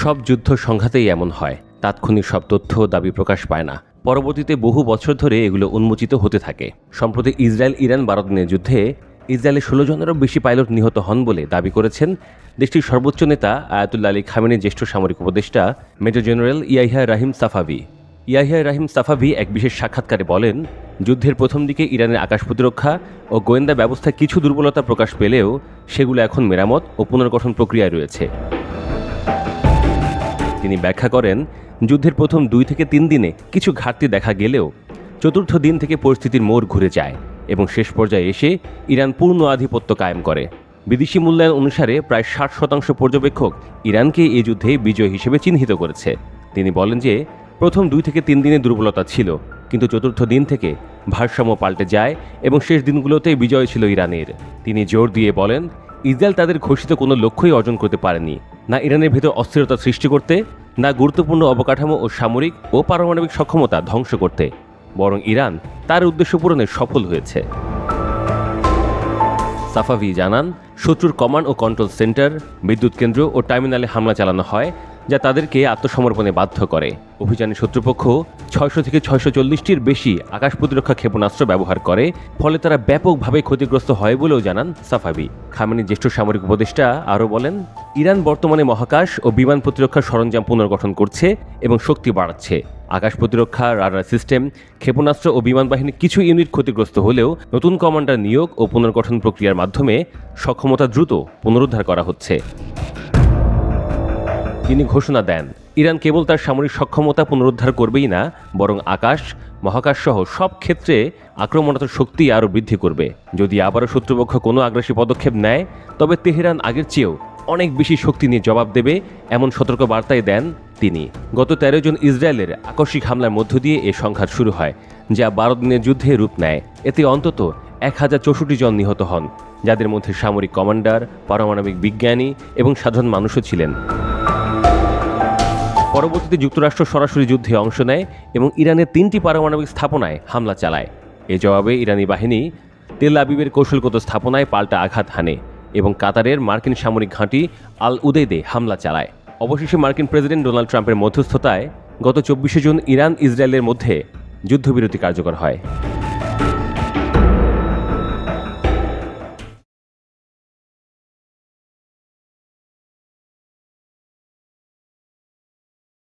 সব যুদ্ধ সংঘাতেই এমন হয়, তাৎক্ষণিক সব তথ্য দাবি প্রকাশ পায় না। পরবর্তীতে বহু বছর ধরে এগুলো উন্মোচিত হতে থাকে। সম্প্রতি ইসরায়েল ইরান 12 দিনের যুদ্ধে ইসরায়েলের 16 জনেরও বেশি পাইলট নিহত হন বলে দাবি করেছেন দেশটির সর্বোচ্চ নেতা আয়াতুল্লাহ আলী খামেনির জ্যেষ্ঠ সামরিক উপদেষ্টা মেজর জেনারেল ইয়াহিয়া রাহিম সাফাভি। ইয়াহিয়া রাহিম সাফাভি এক বিশেষ সাক্ষাৎকারে বলেন, যুদ্ধের প্রথম দিকে ইরানের আকাশ প্রতিরক্ষা ও গোয়েন্দা ব্যবস্থায় কিছু দুর্বলতা প্রকাশ পেলেও সেগুলো এখন মেরামত ও পুনর্গঠন প্রক্রিয়ায় রয়েছে। তিনি ব্যাখ্যা করেন, যুদ্ধের প্রথম 2 থেকে 3 দিনে কিছু ঘাটতি দেখা গেলেও চতুর্থ দিন থেকে পরিস্থিতির মোড় ঘুরে যায় এবং শেষ পর্যায়ে এসে ইরান পূর্ণ আধিপত্য কায়েম করে। বিদেশি মূল্যায়ন অনুসারে প্রায় 60% পর্যবেক্ষক ইরানকে এই যুদ্ধে বিজয় হিসেবে চিহ্নিত করেছে। তিনি বলেন যে প্রথম 2 থেকে 3 দিনে দুর্বলতা ছিল, কিন্তু চতুর্থ দিন থেকে ভারসাম্য পাল্টে যায় এবং শেষ দিনগুলোতে বিজয় ছিল ইরানের। তিনি জোর দিয়ে বলেন, ইসরায়েল তাদের ঘোষিত কোনো লক্ষ্যই অর্জন করতে পারেনি, না ইরানের ভেতর অস্থিরতা সৃষ্টি করতে, না গুরুত্বপূর্ণ অবকাঠামো ও সামরিক ও পারমাণবিক সক্ষমতা ধ্বংস করতে, বরং ইরান তার উদ্দেশ্য পূরণে সফল হয়েছে। সাফাভি জানান, শত্রুর কমান্ড ও কন্ট্রোল সেন্টার, বিদ্যুৎ কেন্দ্র ও টার্মিনালে হামলা চালানো হয়, যা তাদেরকে আত্মসমর্পণে বাধ্য করে। অভিযানে শত্রুপক্ষ 600 থেকে 640টির বেশি আকাশ প্রতিরক্ষা ক্ষেপণাস্ত্র ব্যবহার করে, ফলে তারা ব্যাপকভাবে ক্ষতিগ্রস্ত হয় বলেও জানান সাফাভি। খামেনির জ্যেষ্ঠ সামরিক উপদেষ্টা আরও বলেন, ইরান বর্তমানে মহাকাশ ও বিমান প্রতিরক্ষার সরঞ্জাম পুনর্গঠন করছে এবং শক্তি বাড়াচ্ছে। আকাশ প্রতিরক্ষা, রাডার সিস্টেম, ক্ষেপণাস্ত্র ও বিমান বাহিনীর কিছু ইউনিট ক্ষতিগ্রস্ত হলেও নতুন কমান্ডার নিয়োগ ও পুনর্গঠন প্রক্রিয়ার মাধ্যমে সক্ষমতা দ্রুত পুনরুদ্ধার করা হচ্ছে। তিনি ঘোষণা দেন, ইরান কেবল তার সামরিক সক্ষমতা পুনরুদ্ধার করবেই না, বরং আকাশ, মহাকাশ সহ সব ক্ষেত্রে আক্রমণাত্মক শক্তি আরও বৃদ্ধি করবে। যদি আবারও শত্রুপক্ষ কোনো আগ্রাসী পদক্ষেপ নেয়, তবে তেহরান আগের চেয়েও অনেক বেশি শক্তি নিয়ে জবাব দেবে, এমন সতর্ক বার্তাই দেন তিনি। গত 13 জন ইসরায়েলের আকস্মিক হামলার মধ্য দিয়ে এ সংঘাত শুরু হয়, যা 12 দিনের যুদ্ধে রূপ নেয়। এতে অন্তত 1064 জন নিহত হন, যাদের মধ্যে সামরিক কমান্ডার, পারমাণবিক বিজ্ঞানী এবং সাধারণ মানুষও ছিলেন। পরবর্তীতে যুক্তরাষ্ট্র সরাসরি যুদ্ধে অংশ নেয় এবং ইরানের 3টি পারমাণবিক স্থাপনায় হামলা চালায়। এ জবাবে ইরানি বাহিনী তেল আবিবের কৌশলগত স্থাপনায় পাল্টা আঘাত হানে এবং কাতারের মার্কিন সামরিক ঘাঁটি আল উদেইদে হামলা চালায়। অবশেষে মার্কিন প্রেসিডেন্ট ডোনাল্ড ট্রাম্পের মধ্যস্থতায় গত 24শে জুন ইরান ইসরায়েলের মধ্যে যুদ্ধবিরতি কার্যকর হয়।